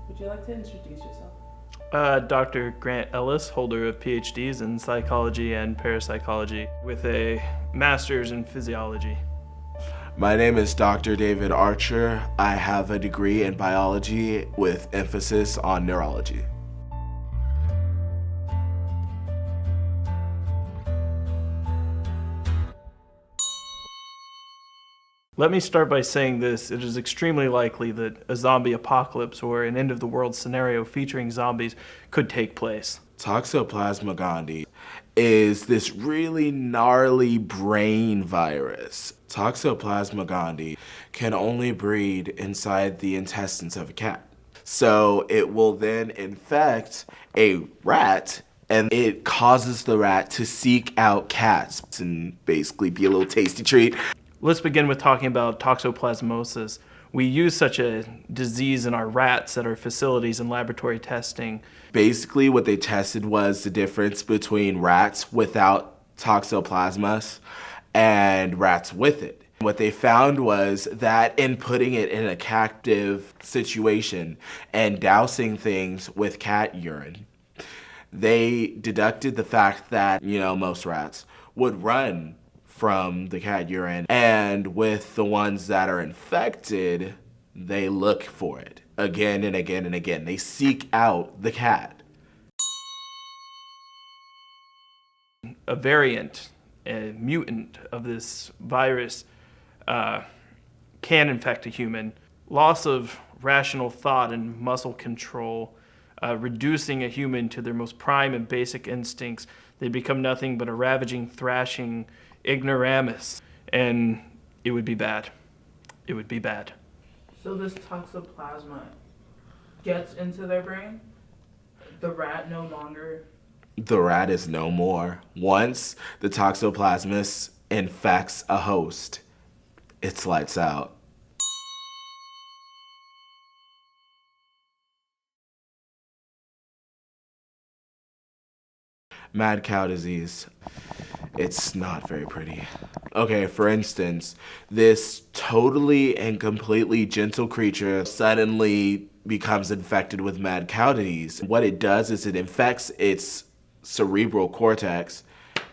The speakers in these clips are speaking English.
Would you like to introduce yourself? Dr. Grant Ellis, holder of PhDs in psychology and parapsychology, with a master's in physiology. My name is Dr. David Archer. I have a degree in biology with emphasis on neurology. Let me start by saying this. It is extremely likely that a zombie apocalypse or an end of the world scenario featuring zombies could take place. Toxoplasma gondii is this really gnarly brain virus. Toxoplasma gondii can only breed inside the intestines of a cat. So it will then infect a rat, and it causes the rat to seek out cats and basically be a little tasty treat. Let's begin with talking about toxoplasmosis. We use such a disease in our rats at our facilities and laboratory testing. Basically, what they tested was the difference between rats without toxoplasmas and rats with it. What they found was that in putting it in a captive situation and dousing things with cat urine, they deducted the fact that, most rats would run from the cat urine, and with the ones that are infected, they look for it again and again and again. They seek out the cat. A variant, a mutant of this virus can infect a human. Loss of rational thought and muscle control, reducing a human to their most prime and basic instincts. They become nothing but a ravaging, thrashing ignoramus, and it would be bad. It would be bad. So this toxoplasma gets into their brain? The rat no longer... The rat is no more. Once the toxoplasmus infects a host, it's lights out. Mad cow disease. It's not very pretty. Okay, for instance, this totally and completely gentle creature suddenly becomes infected with mad cow disease. What it does is it infects its cerebral cortex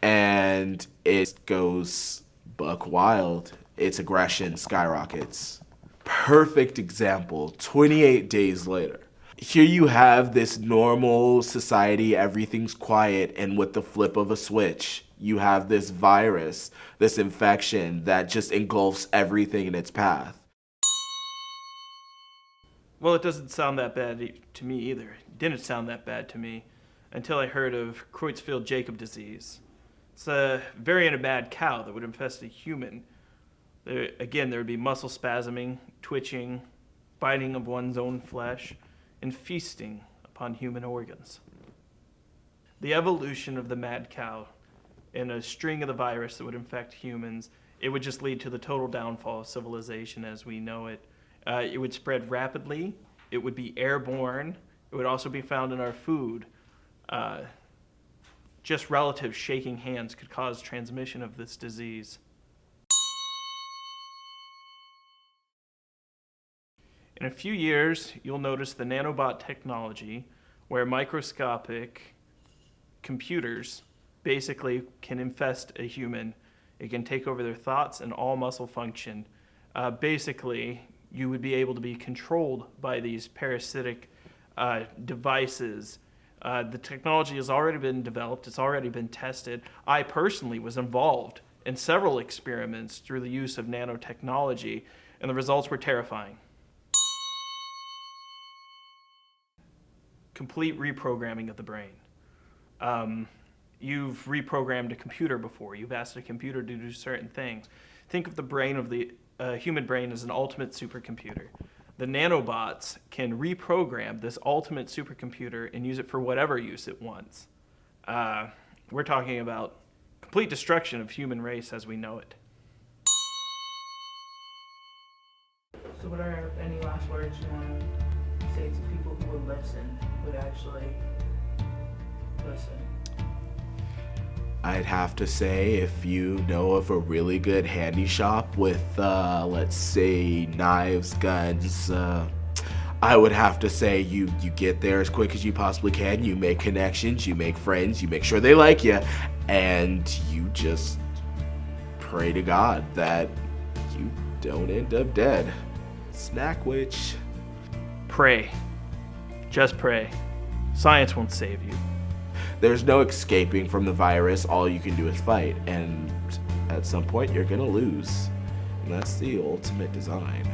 and it goes buck wild. Its aggression skyrockets. Perfect example, 28 days later. Here you have this normal society, everything's quiet, and with the flip of a switch, you have this virus, this infection that just engulfs everything in its path. Well, it doesn't sound that bad to me either. It didn't sound that bad to me until I heard of Creutzfeldt-Jakob disease. It's a variant of mad cow that would infest a human. There would be muscle spasming, twitching, biting of one's own flesh, and feasting upon human organs. The evolution of the mad cow and a string of the virus that would infect humans, it would just lead to the total downfall of civilization as we know it. It would spread rapidly, it would be airborne, it would also be found in our food. Just relatives shaking hands could cause transmission of this disease. In a few years, you'll notice the nanobot technology where microscopic computers basically can infest a human. It can take over their thoughts and all muscle function. Basically, you would be able to be controlled by these parasitic devices. The technology has already been developed. It's already been tested. I personally was involved in several experiments through the use of nanotechnology, and the results were terrifying. Complete reprogramming of the brain. You've reprogrammed a computer before. You've asked a computer to do certain things. Think of the brain of the human brain as an ultimate supercomputer. The nanobots can reprogram this ultimate supercomputer and use it for whatever use it wants. We're talking about complete destruction of human race as we know it. So what are any last words you want to say to people who would listen, would actually listen? I'd have to say, if you know of a really good handy shop with, let's say, knives, guns, I would have to say you get there as quick as you possibly can. You make connections, you make friends, you make sure they like you, and you just pray to God that you don't end up dead. Snack witch. Pray. Just pray. Science won't save you. There's no escaping from the virus. All you can do is fight, and at some point you're gonna lose. And that's the ultimate design.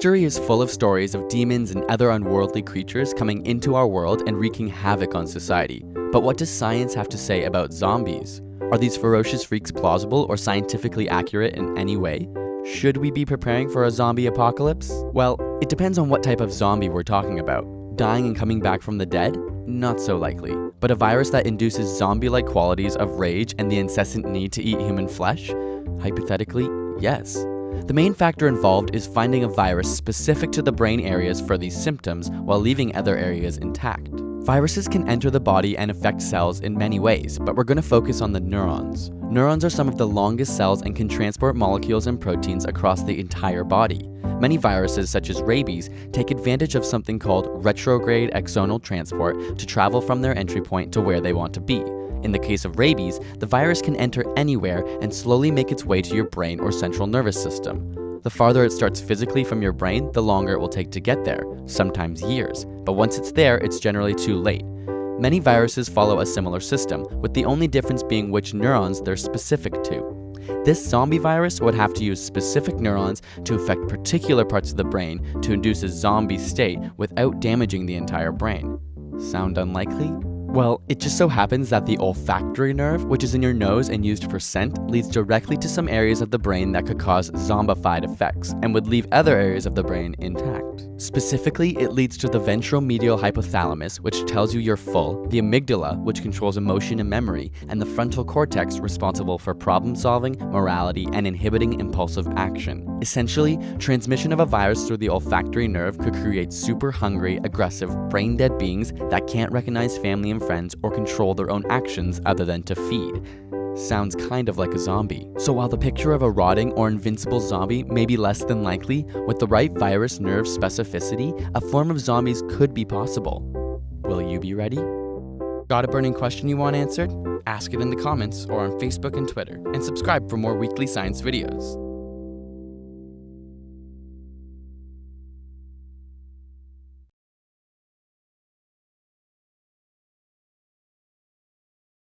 History is full of stories of demons and other unworldly creatures coming into our world and wreaking havoc on society. But what does science have to say about zombies? Are these ferocious freaks plausible or scientifically accurate in any way? Should we be preparing for a zombie apocalypse? Well, it depends on what type of zombie we're talking about. Dying and coming back from the dead? Not so likely. But a virus that induces zombie-like qualities of rage and the incessant need to eat human flesh? Hypothetically, yes. The main factor involved is finding a virus specific to the brain areas for these symptoms while leaving other areas intact. Viruses can enter the body and affect cells in many ways, but we're going to focus on the neurons. Neurons are some of the longest cells and can transport molecules and proteins across the entire body. Many viruses, such as rabies, take advantage of something called retrograde axonal transport to travel from their entry point to where they want to be. In the case of rabies, the virus can enter anywhere and slowly make its way to your brain or central nervous system. The farther it starts physically from your brain, the longer it will take to get there, sometimes years. But once it's there, it's generally too late. Many viruses follow a similar system, with the only difference being which neurons they're specific to. This zombie virus would have to use specific neurons to affect particular parts of the brain to induce a zombie state without damaging the entire brain. Sound unlikely? Well, it just so happens that the olfactory nerve, which is in your nose and used for scent, leads directly to some areas of the brain that could cause zombified effects and would leave other areas of the brain intact. Specifically, it leads to the ventromedial hypothalamus, which tells you you're full, the amygdala, which controls emotion and memory, and the frontal cortex, responsible for problem solving, morality, and inhibiting impulsive action. Essentially, transmission of a virus through the olfactory nerve could create super hungry, aggressive, brain-dead beings that can't recognize family and friends or control their own actions other than to feed. Sounds kind of like a zombie. So while the picture of a rotting or invincible zombie may be less than likely, with the right virus nerve specificity, a form of zombies could be possible. Will you be ready? Got a burning question you want answered? Ask it in the comments or on Facebook and Twitter, and subscribe for more weekly science videos.